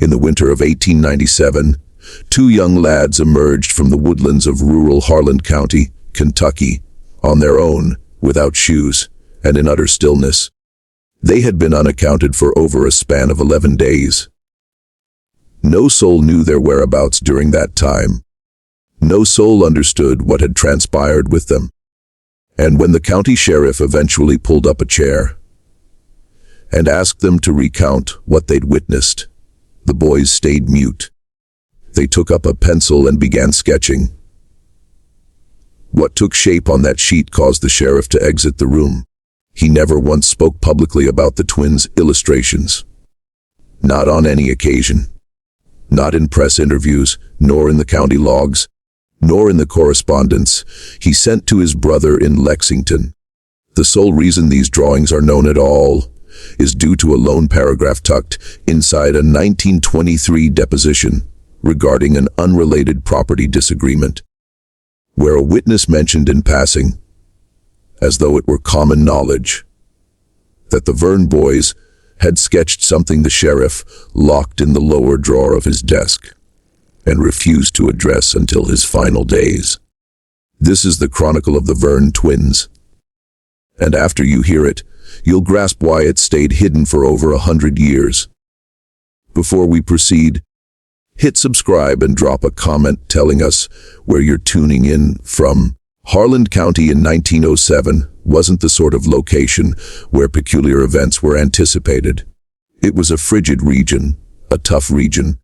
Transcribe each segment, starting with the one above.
In the winter of 1897, two young lads emerged from the woodlands of rural Harlan County, Kentucky, on their own, without shoes, and in utter stillness. They had been unaccounted for over a span of 11 days. No soul knew their whereabouts during that time. No soul understood what had transpired with them. And when the county sheriff eventually pulled up a chair and asked them to recount what they'd witnessed, the boys stayed mute. They took up a pencil and began sketching. What took shape on that sheet caused the sheriff to exit the room. He never once spoke publicly about the twins' illustrations. Not on any occasion. Not in press interviews, nor in the county logs, nor in the correspondence he sent to his brother in Lexington. The sole reason these drawings are known at all is due to a lone paragraph tucked inside a 1923 deposition regarding an unrelated property disagreement, where a witness mentioned in passing, as though it were common knowledge, that the Verne boys had sketched something the sheriff locked in the lower drawer of his desk and refused to address until his final days. This is the chronicle of the Verne twins. And after you hear it, you'll grasp why it stayed hidden for over 100 years. Before we proceed, hit subscribe and drop a comment telling us where you're tuning in from. Harlan County in 1907 wasn't the sort of location where peculiar events were anticipated. It was a frigid region, a tough region,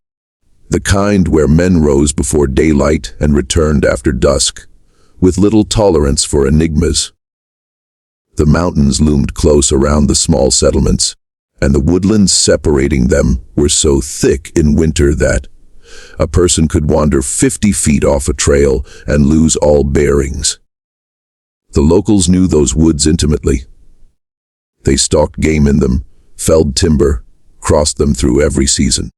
the kind where men rose before daylight and returned after dusk, with little tolerance for enigmas. The mountains loomed close around the small settlements, and the woodlands separating them were so thick in winter that a person could wander 50 feet off a trail and lose all bearings. The locals knew those woods intimately. They stalked game in them, felled timber, crossed them through every season.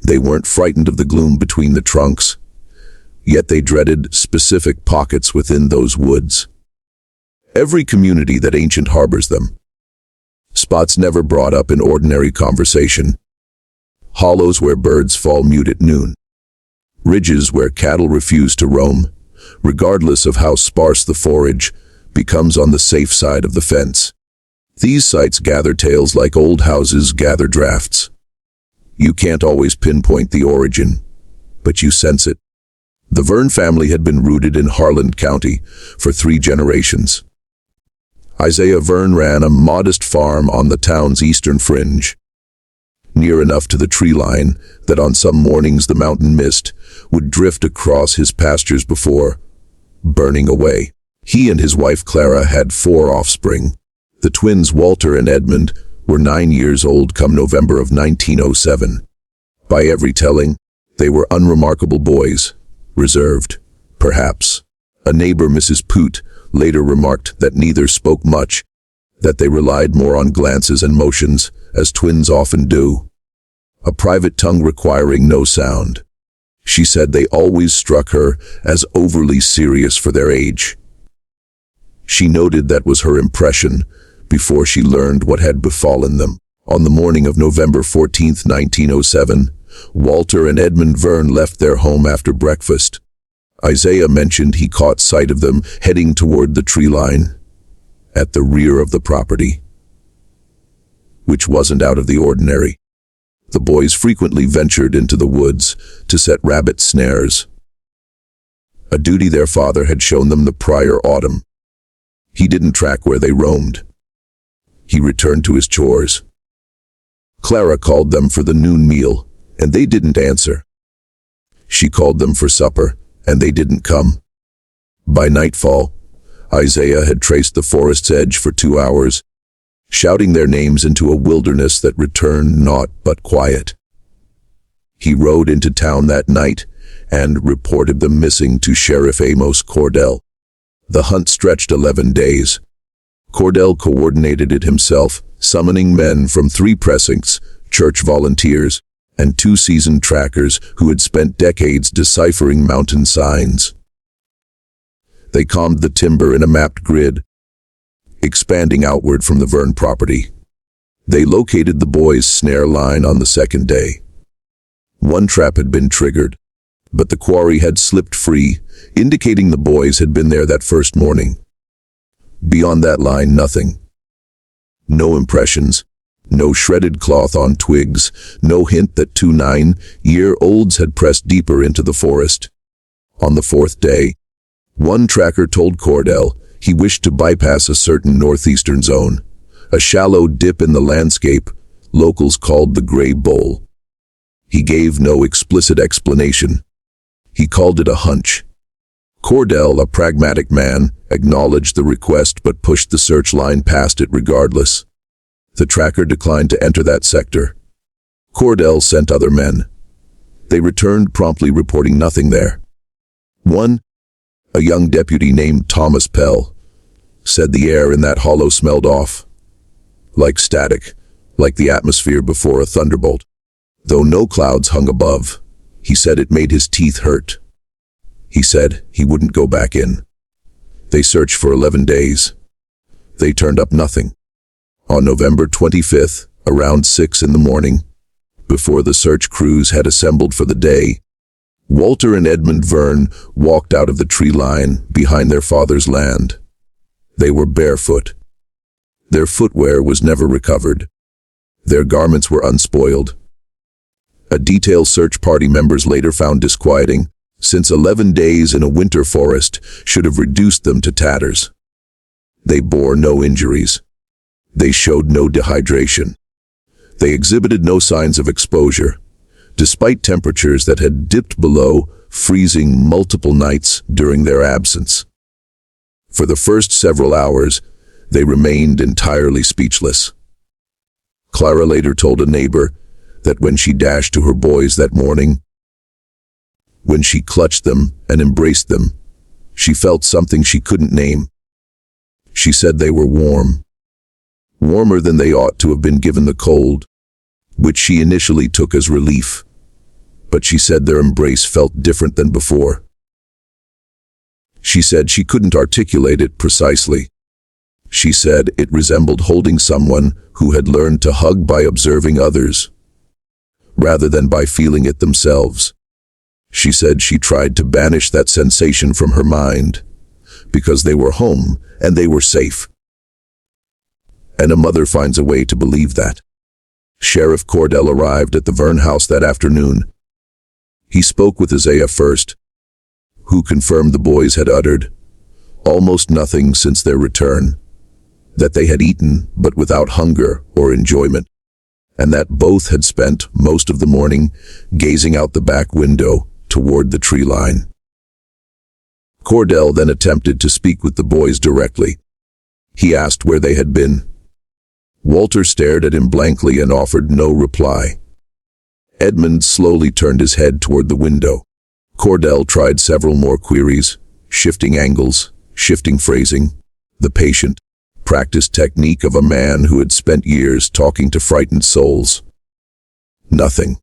They weren't frightened of the gloom between the trunks, yet they dreaded specific pockets within those woods. Every community that ancient harbors them. Spots never brought up in ordinary conversation. Hollows where birds fall mute at noon. Ridges where cattle refuse to roam, regardless of how sparse the forage becomes on the safe side of the fence. These sites gather tales like old houses gather drafts. You can't always pinpoint the origin, but you sense it. The Verne family had been rooted in Harlan County for 3 generations. Isaiah Verne ran a modest farm on the town's eastern fringe, near enough to the tree line that on some mornings the mountain mist would drift across his pastures before burning away. He and his wife Clara had 4 offspring. The twins Walter and Edmund were 9 years old come November of 1907. By every telling, they were unremarkable boys, reserved, perhaps. A neighbor, Mrs. Poot, later remarked that neither spoke much, that they relied more on glances and motions, as twins often do, a private tongue requiring no sound. She said they always struck her as overly serious for their age. She noted that was her impression before she learned what had befallen them. On the morning of November 14, 1907, Walter and Edmund Verne left their home after breakfast. Isaiah mentioned he caught sight of them heading toward the tree line at the rear of the property, which wasn't out of the ordinary. The boys frequently ventured into the woods to set rabbit snares, a duty their father had shown them the prior autumn. He didn't track where they roamed. He returned to his chores. Clara called them for the noon meal, and they didn't answer. She called them for supper, and they didn't come. By nightfall, Isaiah had traced the forest's edge for 2 hours, shouting their names into a wilderness that returned naught but quiet. He rode into town that night and reported them missing to Sheriff Amos Cordell. The hunt stretched 11 days. Cordell coordinated it himself, summoning men from 3 precincts, church volunteers, and 2 seasoned trackers who had spent decades deciphering mountain signs. They combed the timber in a mapped grid, expanding outward from the Verne property. They located the boys' snare line on the second day. One trap had been triggered, but the quarry had slipped free, indicating the boys had been there that first morning. Beyond that line, nothing. No impressions, no shredded cloth on twigs, no hint that 2 9-year-olds had pressed deeper into the forest. On the fourth day, one tracker told Cordell he wished to bypass a certain northeastern zone, a shallow dip in the landscape locals called the Gray Bowl. He gave no explicit explanation. He called it a hunch. Cordell, a pragmatic man, acknowledged the request but pushed the search line past it regardless. The tracker declined to enter that sector. Cordell sent other men. They returned promptly, reporting nothing there. One, a young deputy named Thomas Pell, said the air in that hollow smelled off. Like static, like the atmosphere before a thunderbolt. Though no clouds hung above, he said it made his teeth hurt. He said he wouldn't go back in. They searched for 11 days. They turned up nothing. On November 25th, around 6 in the morning, before the search crews had assembled for the day, Walter and Edmund Verne walked out of the tree line behind their father's land. They were barefoot. Their footwear was never recovered. Their garments were unspoiled. A detailed search party members later found disquieting, since 11 days in a winter forest should have reduced them to tatters. They bore no injuries. They showed no dehydration. They exhibited no signs of exposure, despite temperatures that had dipped below freezing multiple nights during their absence. For the first several hours, they remained entirely speechless. Clara later told a neighbor that when she dashed to her boys that morning, when she clutched them and embraced them, she felt something she couldn't name. She said they were warm. Warmer than they ought to have been given the cold, which she initially took as relief. But she said their embrace felt different than before. She said she couldn't articulate it precisely. She said it resembled holding someone who had learned to hug by observing others, rather than by feeling it themselves. She said she tried to banish that sensation from her mind, because they were home and they were safe. And a mother finds a way to believe that. Sheriff Cordell arrived at the Verne house that afternoon. He spoke with Isaiah first, who confirmed the boys had uttered almost nothing since their return, that they had eaten but without hunger or enjoyment, and that both had spent most of the morning gazing out the back window toward the tree line. Cordell then attempted to speak with the boys directly. He asked where they had been. Walter stared at him blankly and offered no reply. Edmund slowly turned his head toward the window. Cordell tried several more queries, shifting angles, shifting phrasing, the patient, practiced technique of a man who had spent years talking to frightened souls. Nothing.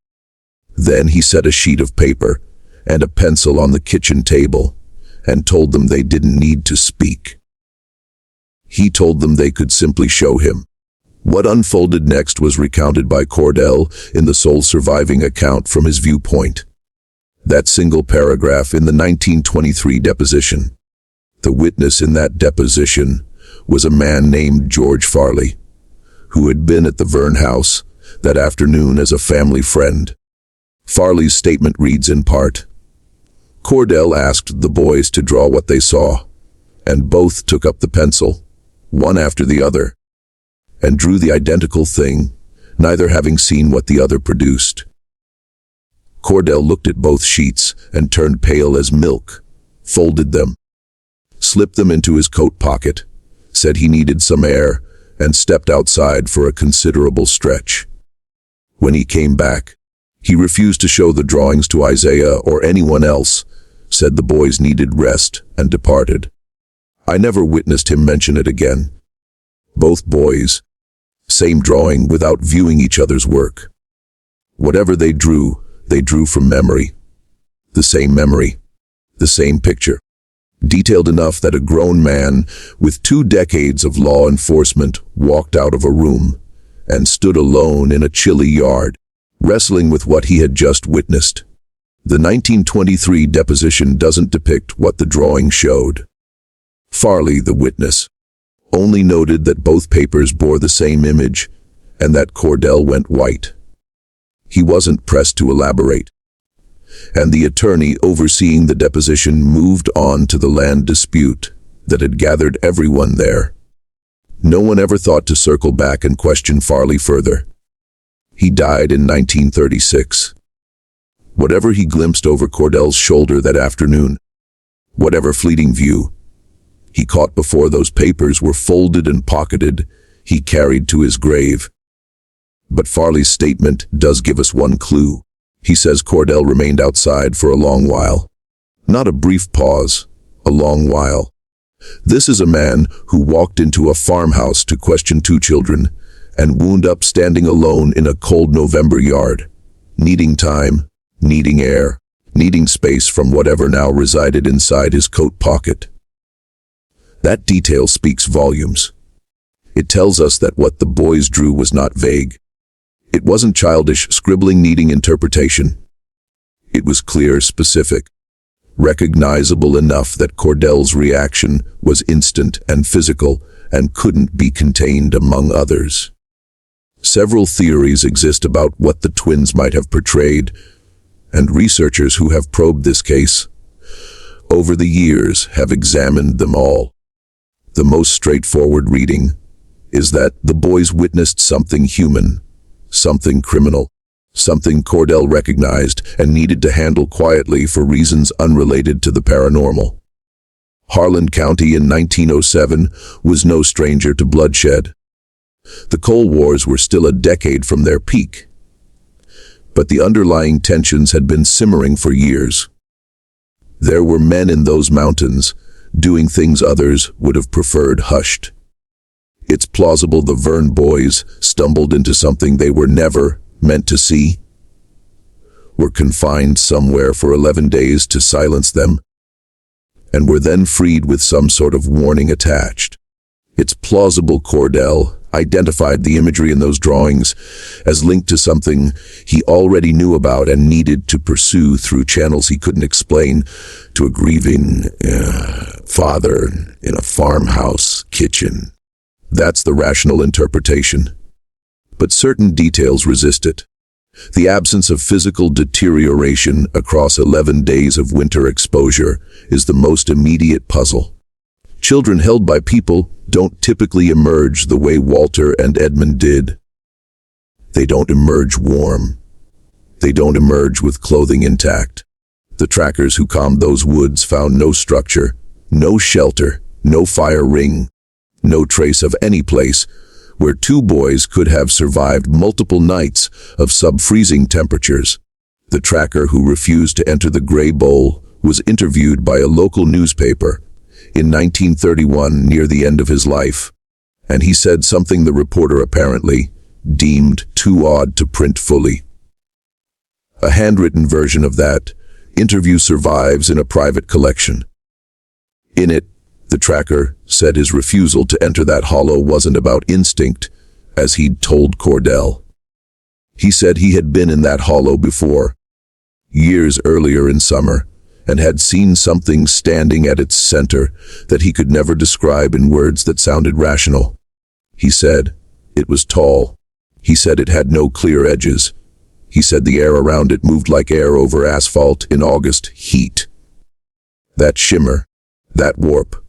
Then he set a sheet of paper and a pencil on the kitchen table and told them they didn't need to speak. He told them they could simply show him. What unfolded next was recounted by Cordell in the sole surviving account from his viewpoint. That single paragraph in the 1923 deposition. The witness in that deposition was a man named George Farley, who had been at the Verne house that afternoon as a family friend. Farley's statement reads in part, Cordell asked the boys to draw what they saw, and both took up the pencil, one after the other, and drew the identical thing, neither having seen what the other produced. Cordell looked at both sheets and turned pale as milk, folded them, slipped them into his coat pocket, said he needed some air, and stepped outside for a considerable stretch. When he came back, he refused to show the drawings to Isaiah or anyone else, said the boys needed rest, and departed. I never witnessed him mention it again. Both boys, same drawing without viewing each other's work. Whatever they drew from memory. The same picture. Detailed enough that a grown man with 2 decades of law enforcement walked out of a room and stood alone in a chilly yard, wrestling with what he had just witnessed. The 1923 deposition doesn't depict what the drawing showed. Farley, the witness, only noted that both papers bore the same image and that Cordell went white. He wasn't pressed to elaborate, and the attorney overseeing the deposition moved on to the land dispute that had gathered everyone there. No one ever thought to circle back and question Farley further. He died in 1936. Whatever he glimpsed over Cordell's shoulder that afternoon, whatever fleeting view he caught before those papers were folded and pocketed, he carried to his grave. But Farley's statement does give us one clue. He says Cordell remained outside for a long while. Not a brief pause, a long while. This is a man who walked into a farmhouse to question two children and wound up standing alone in a cold November yard, needing time, needing air, needing space from whatever now resided inside his coat pocket. That detail speaks volumes. It tells us that what the boys drew was not vague. It wasn't childish scribbling needing interpretation. It was clear, specific, recognizable enough that Cordell's reaction was instant and physical and couldn't be contained among others. Several theories exist about what the twins might have portrayed, and researchers who have probed this case over the years have examined them all. The most straightforward reading is that the boys witnessed something human, something criminal, something Cordell recognized and needed to handle quietly for reasons unrelated to the paranormal. Harlan County in 1907 was no stranger to bloodshed. The coal wars were still a decade from their peak, but the underlying tensions had been simmering for years. There were men in those mountains doing things others would have preferred hushed. It's plausible the Verne boys stumbled into something they were never meant to see, were confined somewhere for 11 days to silence them, and were then freed with some sort of warning attached. It's plausible Cordell identified the imagery in those drawings as linked to something he already knew about and needed to pursue through channels he couldn't explain, to a grieving father in a farmhouse kitchen. That's the rational interpretation. But certain details resist it. The absence of physical deterioration across 11 days of winter exposure is the most immediate puzzle. Children held by people don't typically emerge the way Walter and Edmund did. They don't emerge warm. They don't emerge with clothing intact. The trackers who combed those woods found no structure, no shelter, no fire ring, no trace of any place where two boys could have survived multiple nights of sub-freezing temperatures. The tracker who refused to enter the Gray Bowl was interviewed by a local newspaper in 1931 near the end of his life, and he said something the reporter apparently deemed too odd to print fully. A handwritten version of that interview survives in a private collection. In it, the tracker said his refusal to enter that hollow wasn't about instinct, as he'd told Cordell. He said he had been in that hollow before, years earlier in summer, and had seen something standing at its center that he could never describe in words that sounded rational. He said it was tall. He said it had no clear edges. He said the air around it moved like air over asphalt in August heat. That shimmer, that warp,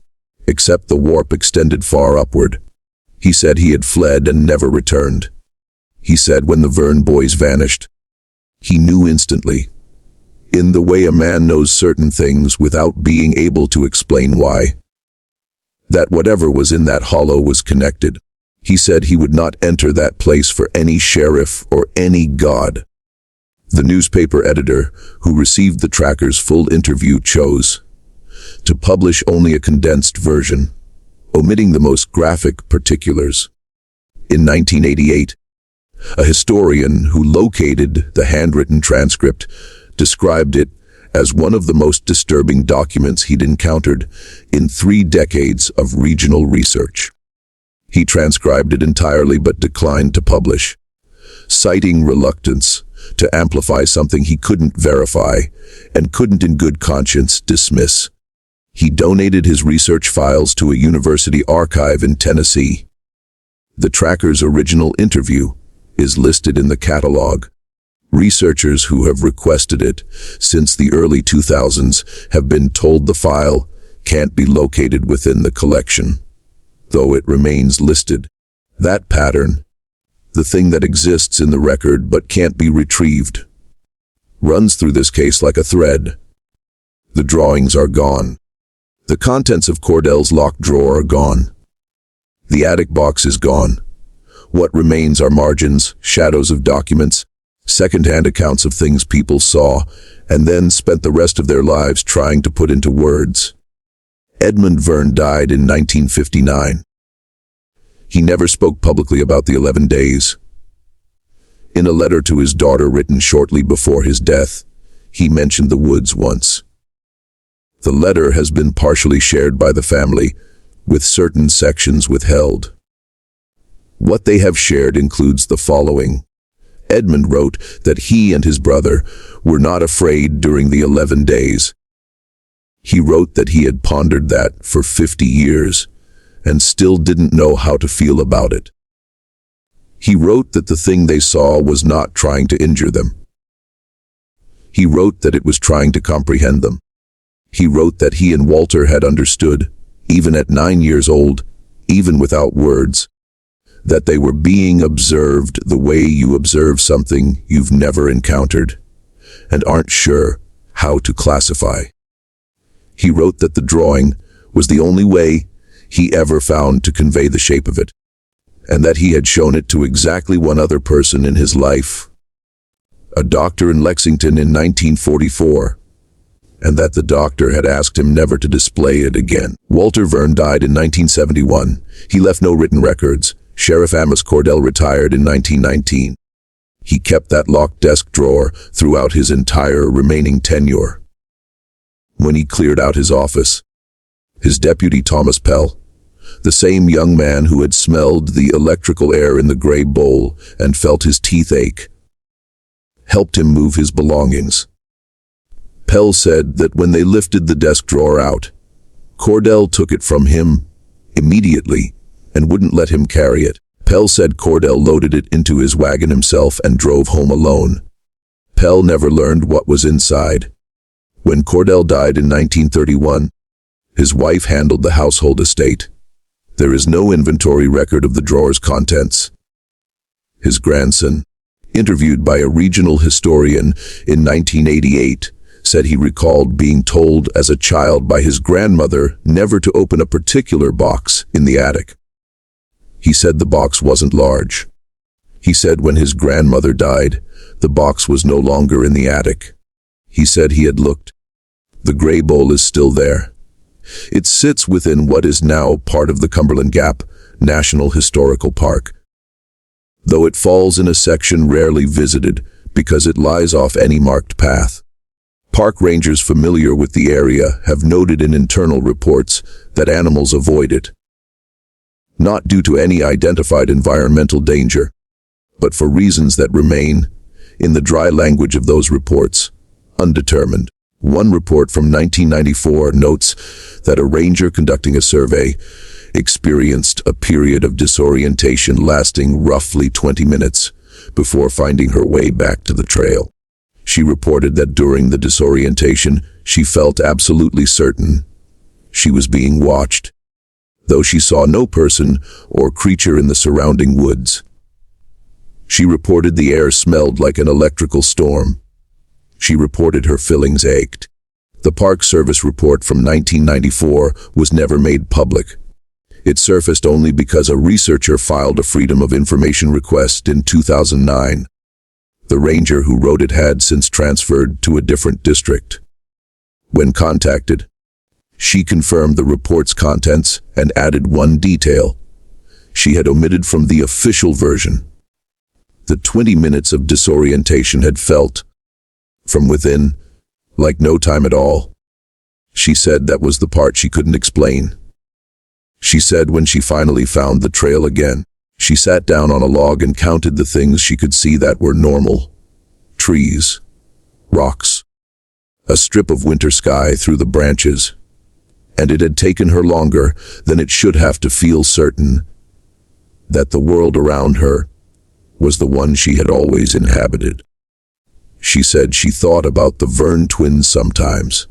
except the warp extended far upward. He said he had fled and never returned. He said when the Verne boys vanished, he knew instantly, in the way a man knows certain things without being able to explain why, that whatever was in that hollow was connected. He said he would not enter that place for any sheriff or any god. The newspaper editor who received the tracker's full interview chose to publish only a condensed version, omitting the most graphic particulars. In 1988, a historian who located the handwritten transcript described it as one of the most disturbing documents he'd encountered in 3 decades of regional research. He transcribed it entirely but declined to publish, citing reluctance to amplify something he couldn't verify and couldn't in good conscience dismiss. He donated his research files to a university archive in Tennessee. The tracker's original interview is listed in the catalog. Researchers who have requested it since the early 2000s have been told the file can't be located within the collection, though it remains listed. That pattern, the thing that exists in the record but can't be retrieved, runs through this case like a thread. The drawings are gone. The contents of Cordell's locked drawer are gone. The attic box is gone. What remains are margins, shadows of documents, second-hand accounts of things people saw, and then spent the rest of their lives trying to put into words. Edmund Verne died in 1959. He never spoke publicly about the 11 days. In a letter to his daughter written shortly before his death, he mentioned the woods once. The letter has been partially shared by the family, with certain sections withheld. What they have shared includes the following. Edmund wrote that he and his brother were not afraid during the 11 days. He wrote that he had pondered that for 50 years and still didn't know how to feel about it. He wrote that the thing they saw was not trying to injure them. He wrote that it was trying to comprehend them. He wrote that he and Walter had understood, even at 9 years old, even without words, that they were being observed the way you observe something you've never encountered and aren't sure how to classify. He wrote that the drawing was the only way he ever found to convey the shape of it, and that he had shown it to exactly one other person in his life, a doctor in Lexington in 1944, and that the doctor had asked him never to display it again. Walter Verne died in 1971. He left no written records. Sheriff Amos Cordell retired in 1919. He kept that locked desk drawer throughout his entire remaining tenure. When he cleared out his office, his deputy Thomas Pell, the same young man who had smelled the electrical air in the gray bowl and felt his teeth ache, helped him move his belongings. Pell said that when they lifted the desk drawer out, Cordell took it from him immediately and wouldn't let him carry it. Pell said Cordell loaded it into his wagon himself and drove home alone. Pell never learned what was inside. When Cordell died in 1931, his wife handled the household estate. There is no inventory record of the drawer's contents. His grandson, interviewed by a regional historian in 1988, said he recalled being told as a child by his grandmother never to open a particular box in the attic. He said the box wasn't large. He said when his grandmother died, the box was no longer in the attic. He said he had looked. The gray bowl is still there. It sits within what is now part of the Cumberland Gap National Historical Park, though it falls in a section rarely visited because it lies off any marked path. Park rangers familiar with the area have noted in internal reports that animals avoid it, not due to any identified environmental danger, but for reasons that remain, in the dry language of those reports, undetermined. One report from 1994 notes that a ranger conducting a survey experienced a period of disorientation lasting roughly 20 minutes before finding her way back to the trail. She reported that during the disorientation, she felt absolutely certain she was being watched, though she saw no person or creature in the surrounding woods. She reported the air smelled like an electrical storm. She reported her fillings ached. The Park Service report from 1994 was never made public. It surfaced only because a researcher filed a Freedom of Information request in 2009. The ranger who wrote it had since transferred to a different district. When contacted, she confirmed the report's contents and added one detail she had omitted from the official version. The 20 minutes of disorientation had felt, from within, like no time at all. She said that was the part she couldn't explain. she said when she finally found the trail again. She sat down on a log and counted the things she could see that were normal. Trees, rocks, a strip of winter sky through the branches. And it had taken her longer than it should have to feel certain that the world around her was the one she had always inhabited. She said she thought about the Verne twins sometimes.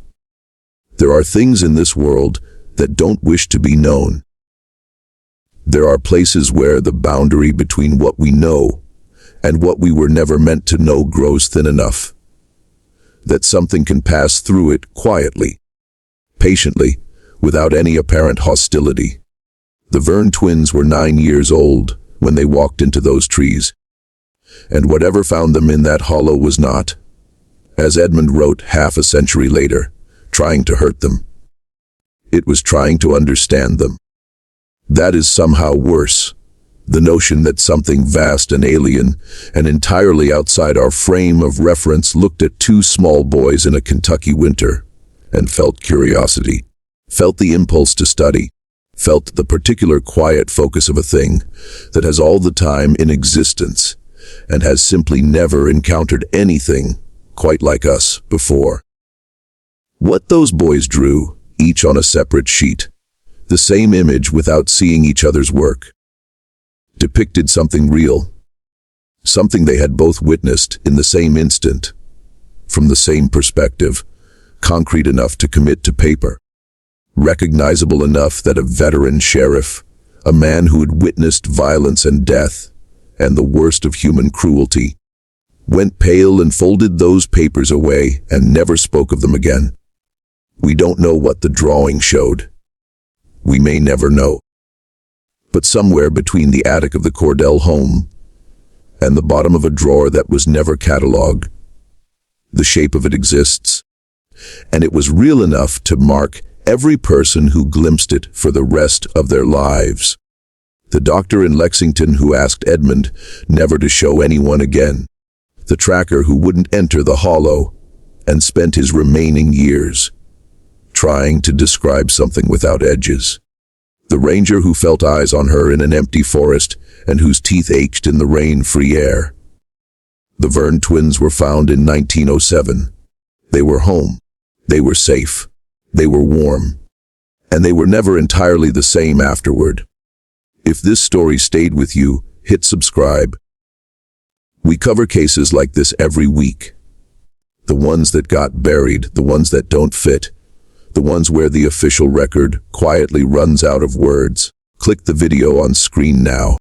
There are things in this world that don't wish to be known. There are places where the boundary between what we know and what we were never meant to know grows thin enough that something can pass through it quietly, patiently, without any apparent hostility. The Verne twins were 9 years old when they walked into those trees, and whatever found them in that hollow was not, as Edmund wrote half a century later, trying to hurt them. It was trying to understand them. That is somehow worse. The notion that something vast and alien and entirely outside our frame of reference looked at two small boys in a Kentucky winter and felt curiosity, felt the impulse to study, felt the particular quiet focus of a thing that has all the time in existence and has simply never encountered anything quite like us before. What those boys drew, each on a separate sheet, the same image without seeing each other's work, depicted something real, something they had both witnessed in the same instant, from the same perspective, concrete enough to commit to paper, recognizable enough that a veteran sheriff, a man who had witnessed violence and death, and the worst of human cruelty, went pale and folded those papers away and never spoke of them again. We don't know what the drawing showed. We may never know. But somewhere between the attic of the Cordell home and the bottom of a drawer that was never catalogued, the shape of it exists, and it was real enough to mark every person who glimpsed it for the rest of their lives. The doctor in Lexington who asked Edmund never to show anyone again. The tracker who wouldn't enter the hollow and spent his remaining years trying to describe something without edges. The ranger who felt eyes on her in an empty forest and whose teeth ached in the rain-free air. The Verne twins were found in 1907. They were home. They were safe. They were warm. And they were never entirely the same afterward. If this story stayed with you, hit subscribe. We cover cases like this every week. The ones that got buried, the ones that don't fit, the ones where the official record quietly runs out of words. Click the video on screen now.